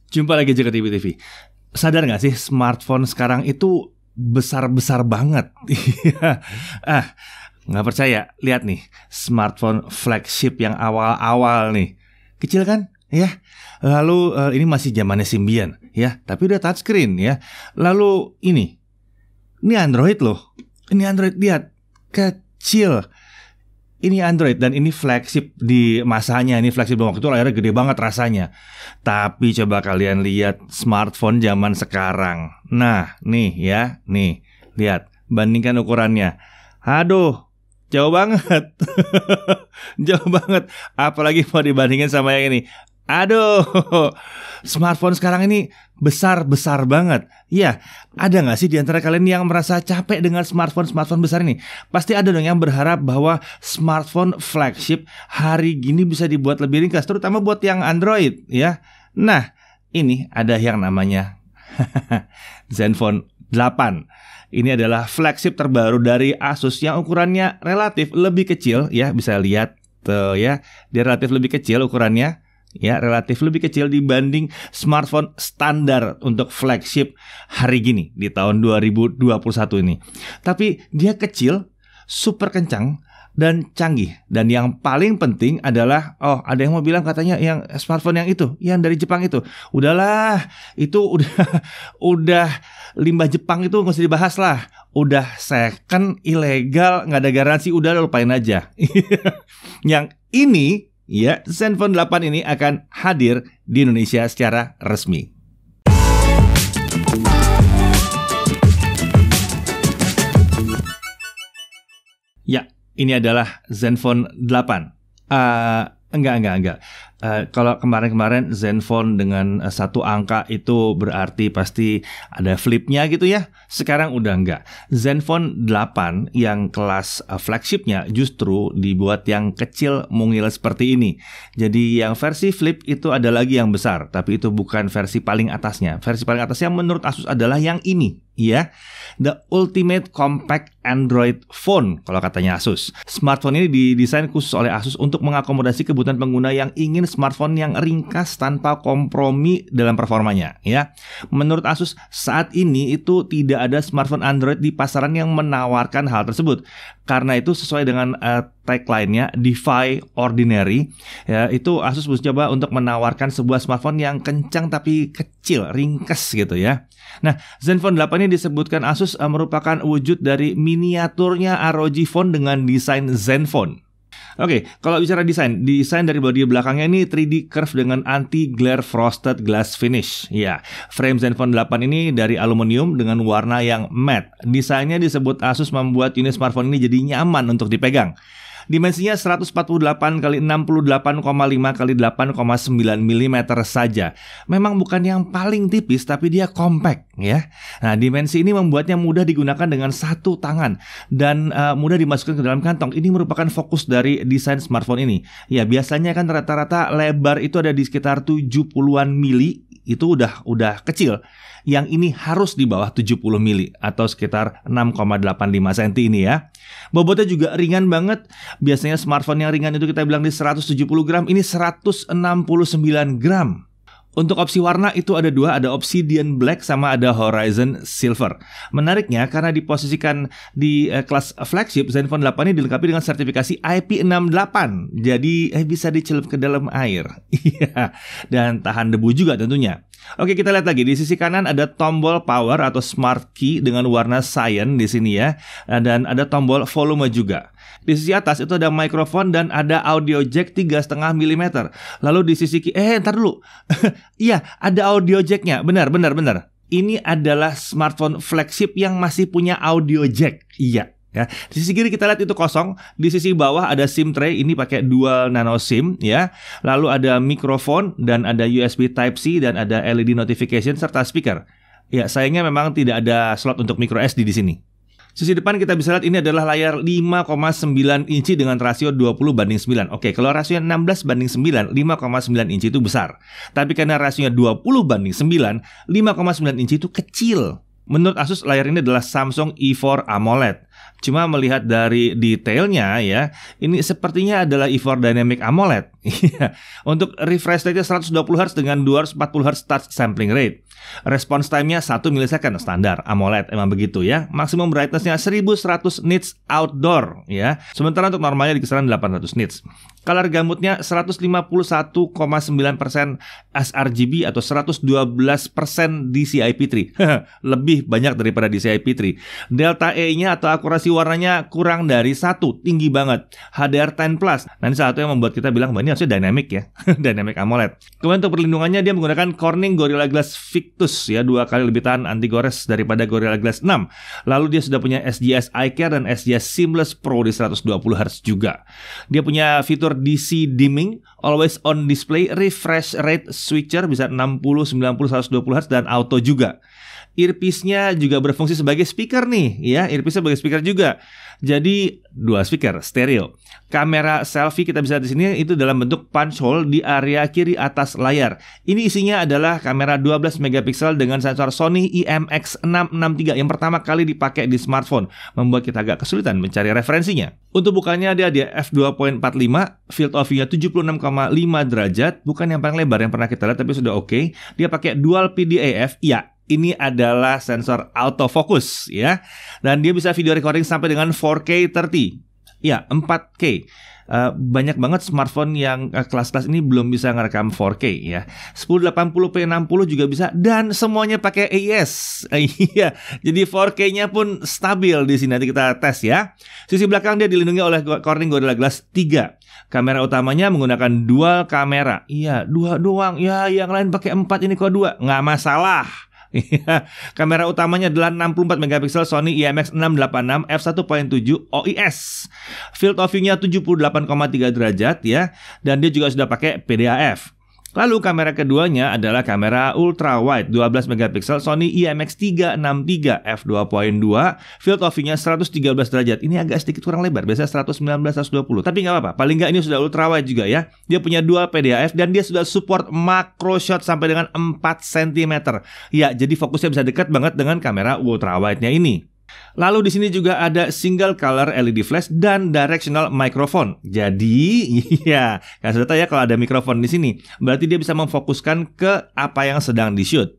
Jumpa lagi Jaka TV. Sadar gak sih smartphone sekarang itu besar-besar banget? Gak percaya? Lihat nih, smartphone flagship yang awal-awal nih. Kecil kan? Ya. Lalu ini masih zamannya Symbian ya, tapi udah touchscreen ya. Lalu ini Android loh. Ini Android, lihat, kecil. Ini Android dan ini flagship di masanya. Ini flagship waktu itu layarnya gede banget rasanya. Tapi coba kalian lihat smartphone zaman sekarang. Nah, nih ya, nih, lihat, bandingkan ukurannya. Aduh, jauh banget. Jauh banget. Apalagi mau dibandingin sama yang ini. Aduh, smartphone sekarang ini besar-besar banget. Ya, ada gak sih di antara kalian yang merasa capek dengan smartphone besar ini? Pasti ada dong yang berharap bahwa smartphone flagship hari gini bisa dibuat lebih ringkas, terutama buat yang Android ya. Nah, ini ada yang namanya Zenfone 8. Ini adalah flagship terbaru dari Asus yang ukurannya relatif lebih kecil ya, bisa lihat tuh ya. Dia relatif lebih kecil ukurannya. Ya, relatif lebih kecil dibanding smartphone standar untuk flagship hari gini di tahun 2021 ini. Tapi dia kecil, super kencang dan canggih. Dan yang paling penting adalah, ada yang mau bilang katanya yang smartphone yang itu, yang dari Jepang itu. Udahlah, itu udah limbah Jepang itu nggak usah dibahas lah. Udah second, ilegal, nggak ada garansi, udah lupain aja. Yang ini ya, Zenfone 8 ini akan hadir di Indonesia secara resmi. Ya, ini adalah Zenfone 8. Enggak. Kalau kemarin Zenfone dengan satu angka itu berarti pasti ada flipnya gitu ya. Sekarang udah enggak. Zenfone 8 yang kelas flagshipnya justru dibuat yang kecil mungil seperti ini. Jadi yang versi flip itu ada lagi yang besar, tapi itu bukan versi paling atasnya. Versi paling atasnya menurut Asus adalah yang ini ya. The Ultimate Compact Android Phone kalau katanya Asus. Smartphone ini didesain khusus oleh Asus untuk mengakomodasi kebutuhan pengguna yang ingin smartphone yang ringkas tanpa kompromi dalam performanya ya. Menurut Asus saat ini itu tidak ada smartphone Android di pasaran yang menawarkan hal tersebut. Karena itu sesuai dengan tagline-nya Defy Ordinary ya, itu Asus mencoba untuk menawarkan sebuah smartphone yang kencang tapi kecil, ringkas gitu ya. Nah, Zenfone 8 ini disebutkan Asus merupakan wujud dari miniaturnya ROG Phone dengan desain Zenfone. Oke, kalau bicara desain dari bodi belakangnya ini 3D curve dengan anti-glare frosted glass finish. Ya, frame Zenfone 8 ini dari aluminium dengan warna yang matte. Desainnya disebut Asus membuat unit smartphone ini jadi nyaman untuk dipegang. Dimensinya 148 x 68,5 x 8,9 mm saja. Memang bukan yang paling tipis, tapi dia compact ya. Nah, dimensi ini membuatnya mudah digunakan dengan satu tangan dan mudah dimasukkan ke dalam kantong. Ini merupakan fokus dari desain smartphone ini. Ya, biasanya kan rata-rata lebar itu ada di sekitar 70-an mili. Itu udah kecil. Yang ini harus di bawah 70 mili atau sekitar 6,85 cm ini ya. Bobotnya juga ringan banget. Biasanya smartphone yang ringan itu kita bilang di 170 gram, ini 169 gram. Untuk opsi warna itu ada dua, ada Obsidian Black sama ada Horizon Silver. Menariknya karena diposisikan di kelas flagship, Zenfone 8 ini dilengkapi dengan sertifikasi IP68. Jadi bisa dicelup ke dalam air. Dan tahan debu juga tentunya. Oke, kita lihat lagi di sisi kanan ada tombol power atau smart key dengan warna cyan di sini ya, dan ada tombol volume juga. Di sisi atas itu ada mikrofon dan ada audio jack 3,5 mm. Lalu di sisi ntar dulu. Iya, ada audio jacknya. Benar. Ini adalah smartphone flagship yang masih punya audio jack. Iya. Ya, di sisi kiri kita lihat itu kosong. Di sisi bawah ada SIM tray, ini pakai dual nano SIM ya. Lalu ada mikrofon dan ada USB Type-C dan ada LED notification serta speaker. Ya, sayangnya memang tidak ada slot untuk micro SD di sini. Sisi depan kita bisa lihat ini adalah layar 5,9 inci dengan rasio 20:9. Oke, kalau rasio 16:9, 5,9 inci itu besar. Tapi karena rasionya 20:9, 5,9 inci itu kecil. Menurut Asus, layar ini adalah Samsung E4 AMOLED. Cuma melihat dari detailnya ya, ini sepertinya adalah EVOR Dynamic AMOLED. Untuk refresh rate-nya 120 Hz dengan 240 Hz touch sampling rate. Response time-nya 1 milisecond standar AMOLED, emang begitu ya. Maksimum brightness-nya 1100 nits outdoor ya. Sementara untuk normalnya di kisaran 800 nits. Color gamutnya 151,9% sRGB atau 112% DCI-P3. Lebih banyak daripada DCI-P3. Delta E-nya atau akurasi warnanya kurang dari 1, tinggi banget. HDR10+. Nah, ini salah satu yang membuat kita bilang, ini harusnya dynamic ya. Dynamic AMOLED. Kemudian untuk perlindungannya dia menggunakan Corning Gorilla Glass Victus ya, 2 kali lebih tahan anti gores daripada Gorilla Glass 6. Lalu dia sudah punya SGS Eye Care dan SGS Seamless Pro di 120 Hz juga. Dia punya fitur DC dimming, always on display, refresh rate switcher bisa 60, 90, 120 Hz dan auto juga. Earpiece-nya juga berfungsi sebagai speaker nih ya, earpiece sebagai speaker juga. Jadi 2 speaker stereo. Kamera selfie kita bisa lihat di sini itu dalam bentuk punch hole di area kiri atas layar. Ini isinya adalah kamera 12 megapiksel dengan sensor Sony IMX663 yang pertama kali dipakai di smartphone, membuat kita agak kesulitan mencari referensinya. Untuk bukanya dia f2.45, field of view-nya 76,5 derajat, bukan yang paling lebar yang pernah kita lihat tapi sudah oke. Dia pakai dual PDAF, ya. Ini adalah sensor autofocus ya. Dan dia bisa video recording sampai dengan 4K 30. Ya, 4K. Banyak banget smartphone yang kelas-kelas ini belum bisa ngerekam 4K ya. 1080p 60 juga bisa dan semuanya pakai AIS. Iya, jadi 4K-nya pun stabil di sini. Nanti kita tes ya. Sisi belakang dia dilindungi oleh Corning Gorilla Glass 3. Kamera utamanya menggunakan dual kamera. Iya, 2 doang. Ya, yang lain pakai 4, ini kok 2. Nggak masalah. Kamera utamanya adalah 64 megapiksel Sony IMX686 f1.7 OIS. Field of view-nya 78,3 derajat ya. Dan dia juga sudah pakai PDAF. Lalu kamera keduanya adalah kamera ultra wide 12 megapiksel Sony IMX363 f2.2, field of view-nya 113 derajat. Ini agak sedikit kurang lebar, biasanya 119 120. Tapi nggak apa-apa, paling nggak ini sudah ultra wide juga ya. Dia punya dual PDAF dan dia sudah support macro shot sampai dengan 4 cm. Ya, jadi fokusnya bisa dekat banget dengan kamera ultra wide-nya ini. Lalu di sini juga ada single color LED flash dan directional microphone. Jadi, ya, kan sudah tahu ya kalau ada mikrofon di sini, berarti dia bisa memfokuskan ke apa yang sedang di-shoot.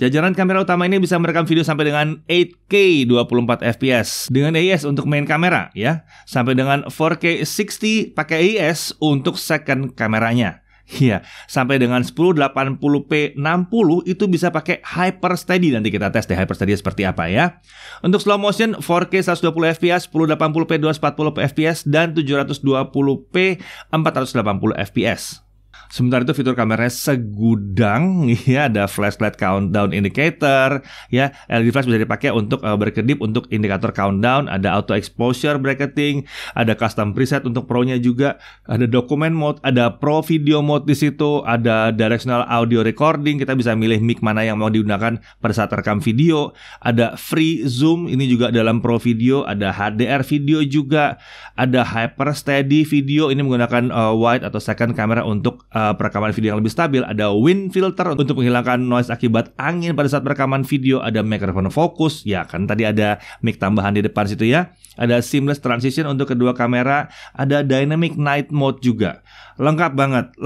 Jajaran kamera utama ini bisa merekam video sampai dengan 8K 24 fps dengan AIS untuk main kamera ya, sampai dengan 4K 60 pakai AIS untuk second kameranya. Iya, sampai dengan 1080p 60 itu bisa pakai Hyper Steady. Nanti kita tes deh Hyper Steady seperti apa ya. Untuk slow motion 4K 120 fps, 1080p 240 fps dan 720p 480 fps. Sementara itu fitur kameranya segudang ya, ada flashlight countdown indicator ya, LED flash bisa dipakai untuk berkedip untuk indikator countdown, ada auto exposure bracketing, ada custom preset untuk pro-nya juga, ada document mode, ada pro video mode di situ, ada directional audio recording, kita bisa milih mic mana yang mau digunakan pada saat rekam video, ada free zoom, ini juga dalam pro video, ada HDR video juga, ada hyper steady video, ini menggunakan wide atau second camera untuk perekaman video yang lebih stabil, ada wind filter untuk menghilangkan noise akibat angin pada saat perekaman video, ada microphone focus, ya kan tadi ada mic tambahan di depan situ ya, ada seamless transition untuk kedua kamera, ada dynamic night mode juga. Lengkap banget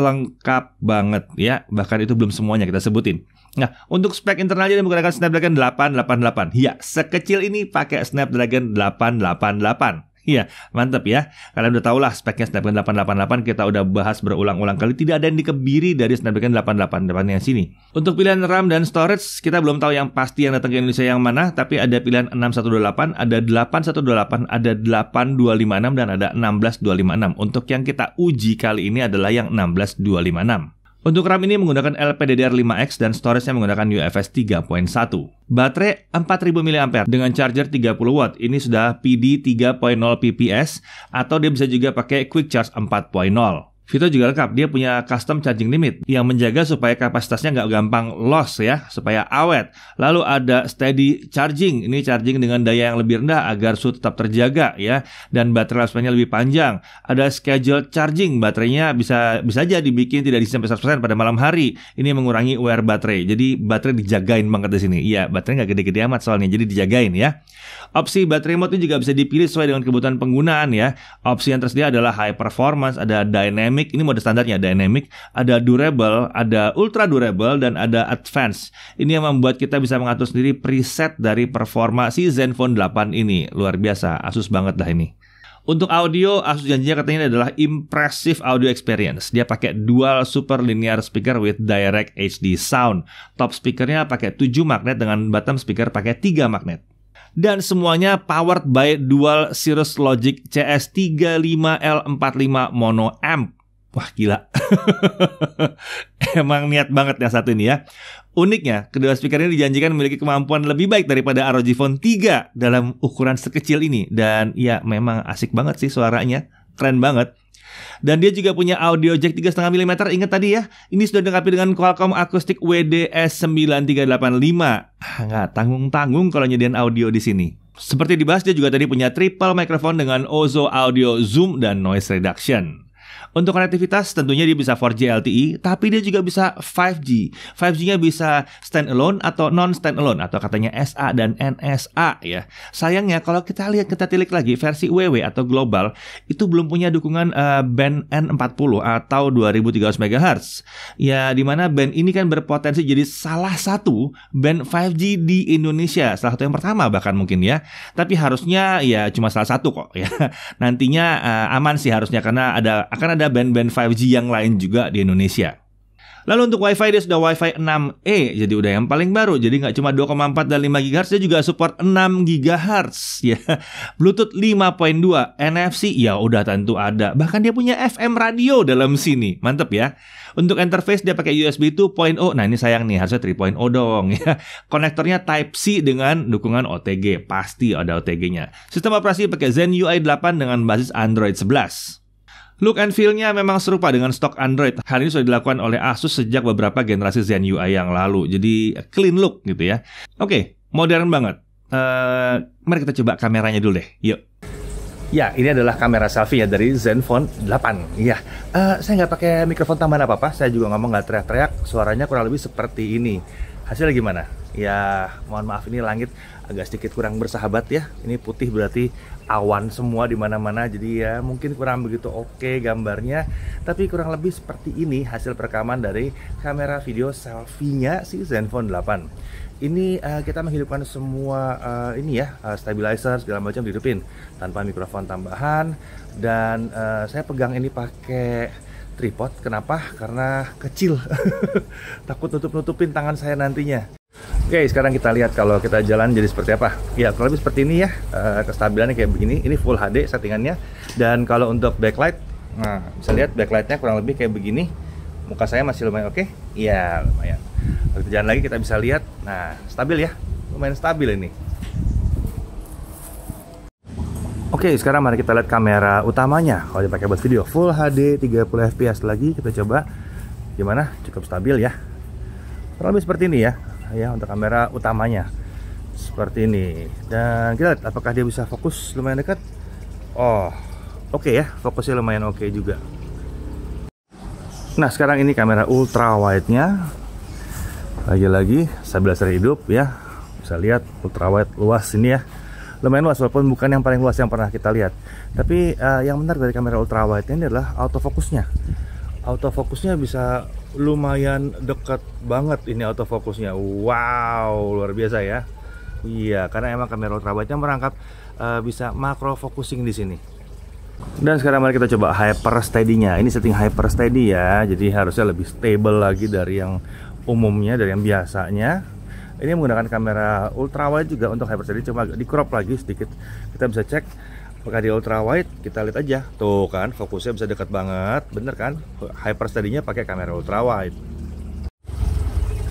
ya, bahkan itu belum semuanya kita sebutin. Nah, untuk spek internalnya dia menggunakan Snapdragon 888. Ya, sekecil ini pakai Snapdragon 888. Iya, mantap ya. Kalian udah tahu lah speknya Snapdragon 888, kita udah bahas berulang-ulang kali. Tidak ada yang dikebiri dari Snapdragon 888 yang sini. Untuk pilihan RAM dan storage, kita belum tahu yang pasti yang datang ke Indonesia yang mana, tapi ada pilihan 6128, ada 8128, ada 8256, dan ada 16256. Untuk yang kita uji kali ini adalah yang 16256. Untuk RAM ini menggunakan LPDDR5X dan storage-nya menggunakan UFS 3.1. Baterai 4000 mAh dengan charger 30 watt. Ini sudah PD 3.0 PPS atau dia bisa juga pakai Quick Charge 4.0. Vito juga lengkap, dia punya custom charging limit yang menjaga supaya kapasitasnya nggak gampang loss ya, supaya awet. Lalu ada steady charging, ini charging dengan daya yang lebih rendah agar suhu tetap terjaga ya, dan baterai lifespan-nya lebih panjang. Ada scheduled charging, baterainya bisa aja dibikin tidak diisi sampai 100% pada malam hari. Ini mengurangi wear baterai, jadi baterai dijagain banget di sini. Iya, baterai nggak gede-gede amat soalnya, jadi dijagain ya. Opsi baterai mode ini juga bisa dipilih sesuai dengan kebutuhan penggunaan ya. Opsi yang tersedia adalah high performance, ada dynamic, ini mode standarnya dynamic, ada durable, ada ultra durable, dan ada advance. Ini yang membuat kita bisa mengatur sendiri preset dari performa si Zenfone 8 ini. Luar biasa, Asus banget dah ini. Untuk audio, Asus janjinya katanya ini adalah impressive audio experience. Dia pakai dual super linear speaker with direct HD sound. Top speakernya pakai 7 magnet dengan bottom speaker pakai 3 magnet. Dan semuanya powered by dual Cirrus Logic CS35L45 mono amp. Wah gila. Emang niat banget yang satu ini ya. Uniknya, kedua speaker ini dijanjikan memiliki kemampuan lebih baik daripada ROG Phone 3 dalam ukuran sekecil ini. Dan ya memang asik banget sih suaranya. Keren banget. Dan dia juga punya audio jack 3,5 mm. Ingat tadi ya, ini sudah dilengkapi dengan Qualcomm Acoustic WDS9385. Nggak tanggung-tanggung kalau nyediain audio di sini. Seperti dibahas, dia juga tadi punya triple microphone dengan Ozo Audio Zoom dan Noise Reduction. Untuk konektivitas tentunya dia bisa 4G LTE, tapi dia juga bisa 5G. 5G-nya bisa standalone atau non-standalone, atau katanya SA dan NSA ya. Sayangnya kalau kita tilik lagi versi WW atau global itu belum punya dukungan band N40 atau 2300 MHz. Ya dimana band ini kan berpotensi jadi salah satu band 5G di Indonesia, salah satu yang pertama bahkan mungkin ya. Tapi harusnya ya cuma salah satu kok ya. Nantinya aman sih harusnya karena akan ada band-band 5G yang lain juga di Indonesia. Lalu untuk Wi-Fi dia sudah Wi-Fi 6E, jadi udah yang paling baru. Jadi nggak cuma 2,4 dan 5 GHz, dia juga support 6 GHz ya. Bluetooth 5.2, NFC ya udah tentu ada. Bahkan dia punya FM radio dalam sini. Mantep ya. Untuk interface dia pakai USB 2.0. Nah ini sayang nih, harusnya 3.0 dong ya. Konektornya Type-C dengan dukungan OTG. Pasti ada OTG-nya. Sistem operasi pakai Zen UI 8 dengan basis Android 11. Look and feel-nya memang serupa dengan stok Android. Hal ini sudah dilakukan oleh Asus sejak beberapa generasi Zen UI yang lalu. Jadi clean look gitu ya. Oke, modern banget. Mari kita coba kameranya dulu deh. Yuk. Ya, ini adalah kamera selfie ya dari Zenfone 8. Iya, saya nggak pakai mikrofon tambahan apa-apa. Saya juga ngomong nggak teriak-teriak. Suaranya kurang lebih seperti ini. Hasilnya gimana? Ya, mohon maaf ini langit agak sedikit kurang bersahabat ya. Ini putih berarti awan semua di mana-mana. Jadi ya mungkin kurang begitu oke gambarnya. Tapi kurang lebih seperti ini hasil perekaman dari kamera video selfie-nya si Zenfone 8. Ini kita menghidupkan semua ini ya, stabilizer segala macam dihidupin tanpa mikrofon tambahan. Dan saya pegang ini pakai tripod. Kenapa? Karena kecil. Takut nutup-nutupin tangan saya nantinya. Oke, sekarang kita lihat kalau kita jalan jadi seperti apa. Ya, kurang lebih seperti ini ya. Kestabilannya kayak begini. Ini Full HD settingannya. Dan kalau untuk backlight, nah bisa lihat backlightnya kurang lebih kayak begini. Muka saya masih lumayan oke. Iya, lumayan. Kalau kita jalan lagi kita bisa lihat. Nah, stabil ya. Lumayan stabil ini. Oke, sekarang mari kita lihat kamera utamanya. Kalau dipakai buat video Full HD 30 fps lagi, kita coba gimana? Cukup stabil ya. Kurang lebih seperti ini ya. Ya, untuk kamera utamanya seperti ini. Dan kita lihat apakah dia bisa fokus lumayan dekat. Oh, oke ya, fokusnya lumayan oke juga. Nah, sekarang ini kamera ultra wide-nya. Lagi-lagi stabilizer hidup ya. Bisa lihat ultra wide luas ini ya. Lumayan luas walaupun bukan yang paling luas yang pernah kita lihat. Tapi yang menarik dari kamera ultra wide ini adalah autofokusnya. Autofokusnya bisa lumayan dekat banget ini autofokusnya. Wow, luar biasa ya. Iya, karena emang kamera ultra wide-nya merangkap bisa macro focusing di sini. Dan sekarang mari kita coba hyper steady-nya. Ini setting hyper steady ya. Jadi harusnya lebih stable lagi dari yang umumnya, dari yang biasanya. Ini menggunakan kamera ultra wide juga untuk hyper steady, cuma di crop lagi sedikit. Kita bisa cek apakah di ultra wide, kita lihat aja. Tuh kan, fokusnya bisa dekat banget, bener kan? Hyper steady-nya pakai kamera ultra wide.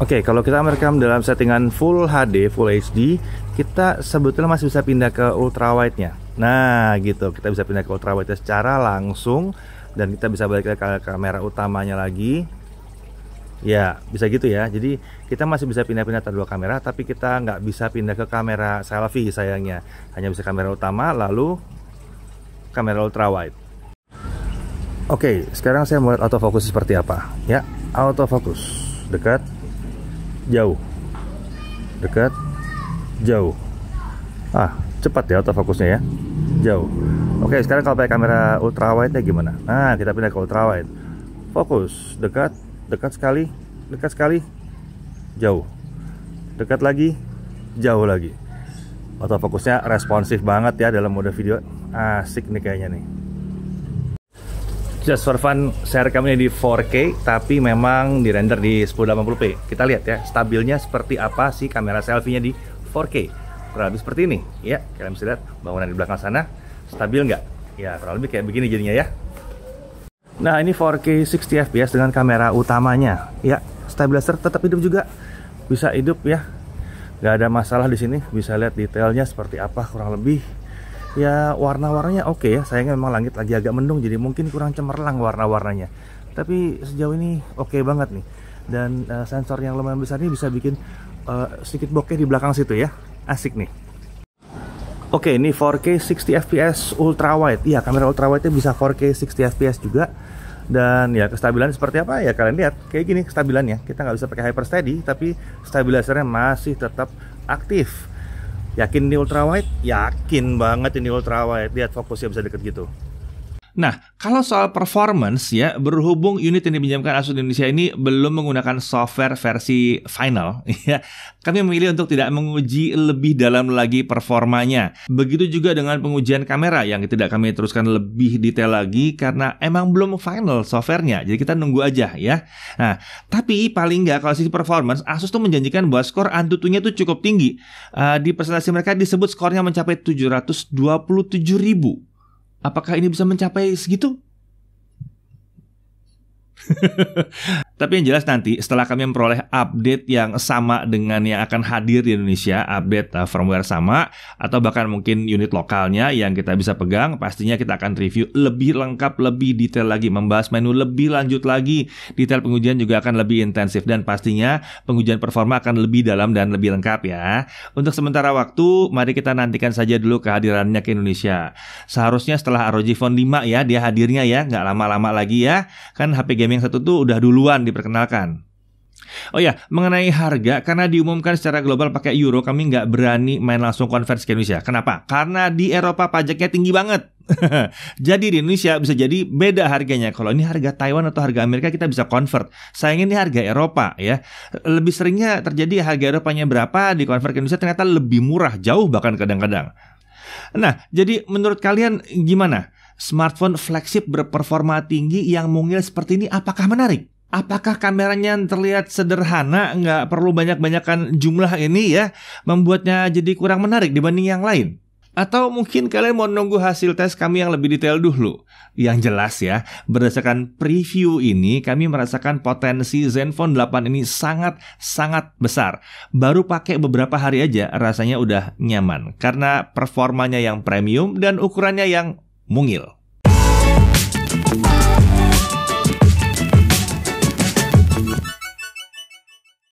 Oke, kalau kita merekam dalam settingan Full HD, Full HD, kita sebetulnya masih bisa pindah ke ultra wide-nya. Nah, gitu. Kita bisa pindah ke ultra wide secara langsung dan kita bisa balik ke kamera utamanya lagi. Ya, bisa gitu ya. Jadi kita masih bisa pindah-pindah antara dua kamera, tapi kita nggak bisa pindah ke kamera selfie sayangnya. Hanya bisa kamera utama, lalu kamera ultrawide. Oke, sekarang saya mau lihat autofocus seperti apa. Ya, autofocus. Dekat, jauh. Dekat, jauh. Cepat ya autofokusnya ya. Jauh. Oke, sekarang kalau pakai kamera ultrawide-nya gimana? Nah, kita pindah ke ultrawide. Fokus, dekat, dekat sekali, jauh. Dekat lagi, jauh lagi. Autofokusnya responsif banget ya dalam mode video. Asik nih kayaknya nih. Just for fun, saya rekamnya di 4K, tapi memang dirender di 1080p. Kita lihat ya, stabilnya seperti apa sih kamera selfie-nya di 4K. Kurang lebih seperti ini, ya. Kalian bisa lihat bangunan di belakang sana, stabil nggak? Ya, kurang lebih kayak begini jadinya ya. Nah, ini 4K 60 fps dengan kamera utamanya. Ya, stabilizer tetap hidup juga, bisa hidup ya. Nggak ada masalah di sini. Bisa lihat detailnya seperti apa kurang lebih. Ya, warna-warnanya oke ya. Sayangnya memang langit lagi agak mendung, jadi mungkin kurang cemerlang warna-warnanya. Tapi sejauh ini oke banget nih. Dan sensor yang lumayan besar ini bisa bikin sedikit bokeh di belakang situ ya. Asik nih. Oke, ini 4K 60 fps ultrawide. Iya, kamera ultrawide-nya bisa 4K 60 fps juga. Dan ya kestabilan seperti apa ya kalian lihat. Kayak gini kestabilannya. Kita nggak bisa pakai hyper steady, tapi stabilizernya masih tetap aktif. Yakin ini ultrawide? Yakin banget ini ultrawide. Lihat fokusnya bisa deket gitu. Nah, kalau soal performance ya, berhubung unit yang dipinjamkan Asus Indonesia ini belum menggunakan software versi final, ya, kami memilih untuk tidak menguji lebih dalam lagi performanya. Begitu juga dengan pengujian kamera yang tidak kami teruskan lebih detail lagi karena emang belum final softwarenya. Jadi kita nunggu aja ya. Nah, tapi paling nggak kalau sisi performance, Asus tuh menjanjikan bahwa skor Antutunya tuh cukup tinggi. Di presentasi mereka disebut skornya mencapai 727.000. Apakah ini bisa mencapai segitu? Tapi yang jelas nanti setelah kami memperoleh update yang sama dengan yang akan hadir di Indonesia, update firmware sama, atau bahkan mungkin unit lokalnya yang kita bisa pegang, pastinya kita akan review lebih lengkap, lebih detail lagi, membahas menu lebih lanjut lagi, detail pengujian juga akan lebih intensif, dan pastinya pengujian performa akan lebih dalam dan lebih lengkap ya. Untuk sementara waktu, mari kita nantikan saja dulu kehadirannya ke Indonesia. Seharusnya setelah ROG Phone 5 ya, dia hadirnya ya, nggak lama-lama lagi ya, kan HP gaming satu tuh udah duluan diperkenalkan. Oh ya, mengenai harga, karena diumumkan secara global pakai euro, kami nggak berani main langsung konversi ke Indonesia. Kenapa? Karena di Eropa pajaknya tinggi banget. Jadi di Indonesia bisa jadi beda harganya. Kalau ini harga Taiwan atau harga Amerika kita bisa convert. Sayangnya ini harga Eropa ya. Lebih seringnya terjadi harga Eropanya berapa, di convert ke Indonesia ternyata lebih murah, jauh bahkan kadang-kadang. Nah, jadi menurut kalian gimana? Smartphone flagship berperforma tinggi yang mungil seperti ini apakah menarik? Apakah kameranya terlihat sederhana, nggak perlu banyak-banyakan jumlah ini ya, membuatnya jadi kurang menarik dibanding yang lain? Atau mungkin kalian mau nunggu hasil tes kami yang lebih detail dulu? Yang jelas ya, berdasarkan preview ini, kami merasakan potensi Zenfone 8 ini sangat-sangat besar. Baru pakai beberapa hari aja rasanya udah nyaman, karena performanya yang premium dan ukurannya yang mungil.